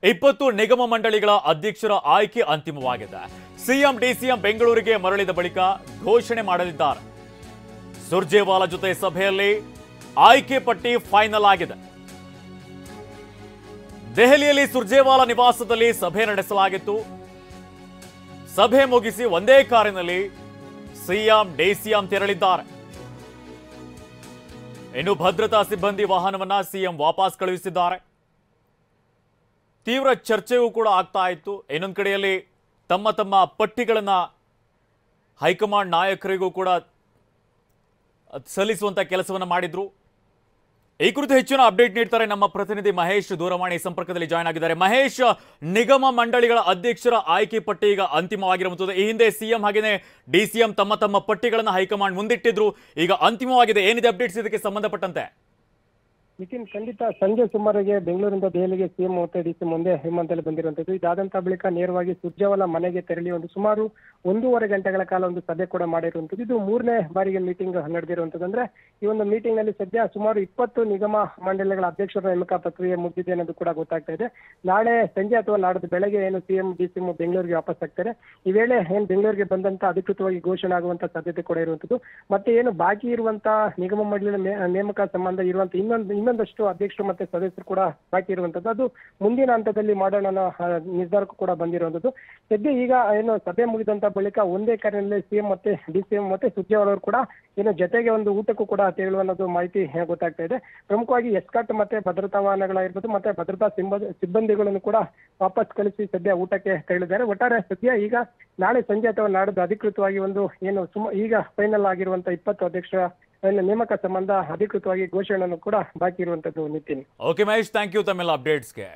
20 ನಿಗಮ ಮಂಡಳಿಗಳ ಅಧ್ಯಕ್ಷರ ಆಯ್ಕೆ ಅಂತಿಮವಾಗಿದೆ. ಸಿಎಂ ಡಿಸಿಎಂ ಬೆಂಗಳೂರಿಗೆ ಮರಳಿದ ಬಳಿಕ ಘೋಷಣೆ ಮಾಡಲಿದ್ದಾರೆ. ಸುರ್ಜೇವಾಲಾ ಜೊತೆ ಸಭೆಯಲ್ಲಿ ಆಯ್ಕೆ ಪಟ್ಟಿ ಫೈನಲ್ ಆಗಿದೆ. ದೆಹಲಿಯಲ್ಲಿ ಸುರ್ಜೇವಾಲಾ ನಿವಾಸದಲ್ಲಿ ಸಭೆ ನಡೆಸಲಾಗಿತ್ತು. ಸಭೆ ಮುಗಿಸಿ ಒಂದೇ ಕಾರಿನಲ್ಲಿ ಸಿಎಂ ಡಿಸಿಎಂ ತೆರಳಿದ್ದಾರೆ. ಇನ್ನು ಭದ್ರತಾ ಸಿಬ್ಬಂದಿ ವಾಹನವನ್ನ ಸಿಎಂ ವಾಪಸ್ ಕಳುಹಿಸಿದ್ದಾರೆ. ತೀವ್ರ ಚರ್ಚೆಯೂ ಕೂಡ ಆಗ್ತಾ ಇತ್ತು. ಇನ್ನೊಂದು ಕಡೆಯಲ್ಲಿ ತಮ್ಮ ತಮ್ಮ ಪಟ್ಟಿಗಳನ್ನ ಹೈಕಮಾಂಡ್ ನಾಯಕರಿಗೂ ಕೂಡ ಸಲ್ಲಿಸುವಂತ ಕೆಲಸವನ್ನ ಮಾಡಿದ್ರು. ಈ ಕುರಿತು ಹೆಚ್ಚಿನ ಅಪ್ಡೇಟ್ ನೀಡ್ತಾರೆ ನಮ್ಮ ಪ್ರತಿನಿಧಿ ಮಹೇಶ್. ದೂರವಾಣಿ ಸಂಪರ್ಕದಲ್ಲಿ ಜಾಯ್ನ್ ಆಗಿದ್ದಾರೆ. ಮಹೇಶ್, ನಿಗಮ ಮಂಡಳಿಗಳ ಅಧ್ಯಕ್ಷರ ಆಯ್ಕೆ ಪಟ್ಟಿ ಈಗ ಅಂತಿಮವಾಗಿರುವಂತದ್ದು. ಈ ಹಿಂದೆ ಸಿಎಂ ಹಾಗೇನೆ ಡಿಸಿಎಂ ತಮ್ಮ ತಮ್ಮ ಪಟ್ಟಿಗಳನ್ನು ಹೈಕಮಾಂಡ್ ಮುಂದಿಟ್ಟಿದ್ರು. ಈಗ ಅಂತಿಮವಾಗಿದೆ. ಏನಿದೆ ಅಪ್ಡೇಟ್ಸ್ ಇದಕ್ಕೆ ಸಂಬಂಧಪಟ್ಟಂತೆ? ನಿತಿನ್, ಖಂಡಿತ ಸಂಜೆ ಸುಮಾರಿಗೆ ಬೆಂಗಳೂರಿಂದ ದೆಹಲಿಗೆ ಸಿಎಂ ಮತ್ತು ಡಿಸಿಎಂ ಒಂದೇ ವಿಮಾನದಲ್ಲಿ ಬಂದಿರುವಂತದ್ದು. ಇದಾದಂತಹ ಬಳಿಕ ನೇರವಾಗಿ ಸುರ್ಜೇವಾಲಾ ಮನೆಗೆ ತೆರಳಿ ಸುಮಾರು 1.5 ಗಂಟೆಗಳ ಕಾಲ ಒಂದು ಸಭೆ ಕೂಡ ಮಾಡಿರುವಂತದ್ದು. ಇದು 3ನೇ ಬಾರಿಗೆ ಮೀಟಿಂಗ್ ನಡೆದಿರುವಂತದ್ದು. ಅಂದ್ರೆ ಈ ಒಂದು ಮೀಟಿಂಗ್ ನಲ್ಲಿ ಸದ್ಯ ಸುಮಾರು 20 ನಿಗಮ ಮಂಡಳಿಗಳ ಅಧ್ಯಕ್ಷರ ನೇಮಕ ಪ್ರಕ್ರಿಯೆ ಮುಗಿದಿದೆ ಅನ್ನೋದು ಕೂಡ ಗೊತ್ತಾಗ್ತಾ ಇದೆ. ನಾಳೆ ಸಂಜೆ ಅಥವಾ ನಾಡ್ದು ಬೆಳಗ್ಗೆ ಸಿಎಂ ಡಿಸಿಎಂ ಬೆಂಗಳೂರಿಗೆ ವಾಪಸ್ ಆಗ್ತಾರೆ. ಈ ವೇಳೆ ಬೆಂಗಳೂರಿಗೆ ಬಂದಂತ ಅಧಿಕೃತವಾಗಿ ಘೋಷಣೆ ಆಗುವಂತ ಸಾಧ್ಯತೆ ಕೂಡ ಇರುವಂತದ್ದು. ಮತ್ತೆ ಬಾಕಿ ಇರುವಂತಹ ನಿಗಮ ಮಂಡಳಿ ನೇಮಕ ಸಂಬಂಧ ಇರುವಂತ ಇನ್ನೊಂದಷ್ಟು ಅಧ್ಯಕ್ಷರು ಮತ್ತೆ ಸದಸ್ಯರು ಕೂಡ ಬಾಕಿ ಇರುವಂತದ್ದು. ಅದು ಮುಂದಿನ ಹಂತದಲ್ಲಿ ಮಾಡೋಣ ಅನ್ನೋ ನಿರ್ಧಾರಕ್ಕೂ ಕೂಡ ಬಂದಿರುವಂತದ್ದು. ಸದ್ಯ ಈಗ ಸಭೆ ಮುಗಿದಂತ ಬಳಿಕ ಒಂದೇ ಕಾರಿನಲ್ಲಿ ಸಿಎಂ ಮತ್ತೆ ಡಿಸಿಎಂ ಮತ್ತೆ ಸುರ್ಜೇವಾಲಾ ಅವರು ಕೂಡ ಜೊತೆಗೆ ಒಂದು ಊಟಕ್ಕೂ ಕೂಡ ತೆರಳುವ ಅನ್ನೋದು ಮಾಹಿತಿ ಗೊತ್ತಾಗ್ತಾ ಇದೆ. ಪ್ರಮುಖವಾಗಿ ಎಸ್ಕಾರ್ಟ್ ಮತ್ತೆ ಭದ್ರತಾ ವಾಹನಗಳಾಗಿರ್ಬೋದು ಮತ್ತೆ ಭದ್ರತಾ ಸಿಬ್ಬಂದಿಗಳನ್ನು ಕೂಡ ವಾಪಸ್ ಕಳಿಸಿ ಸದ್ಯ ಊಟಕ್ಕೆ ತೆರಳಿದ್ದಾರೆ. ಒಟ್ಟಾರೆ ಸದ್ಯ ಈಗ ನಾಳೆ ಸಂಜೆ ಅಥವಾ ನಾಡಿದ್ದು ಅಧಿಕೃತವಾಗಿ ಈಗ ಫೈನಲ್ ಆಗಿರುವಂತ 20 ಅಧ್ಯಕ್ಷರ ನೇಮಕ ಸಂಬಂಧ ಅಧಿಕೃತವಾಗಿ ಘೋಷಣೆಯನ್ನು ಕೂಡ ಬಾಕಿ ಇರುವಂತದ್ದು. Nitin. Okay Mahesh, thank you ತಮ್ಮೆಲ್ಲ ಅಪ್ಡೇಟ್ಸ್ಗೆ.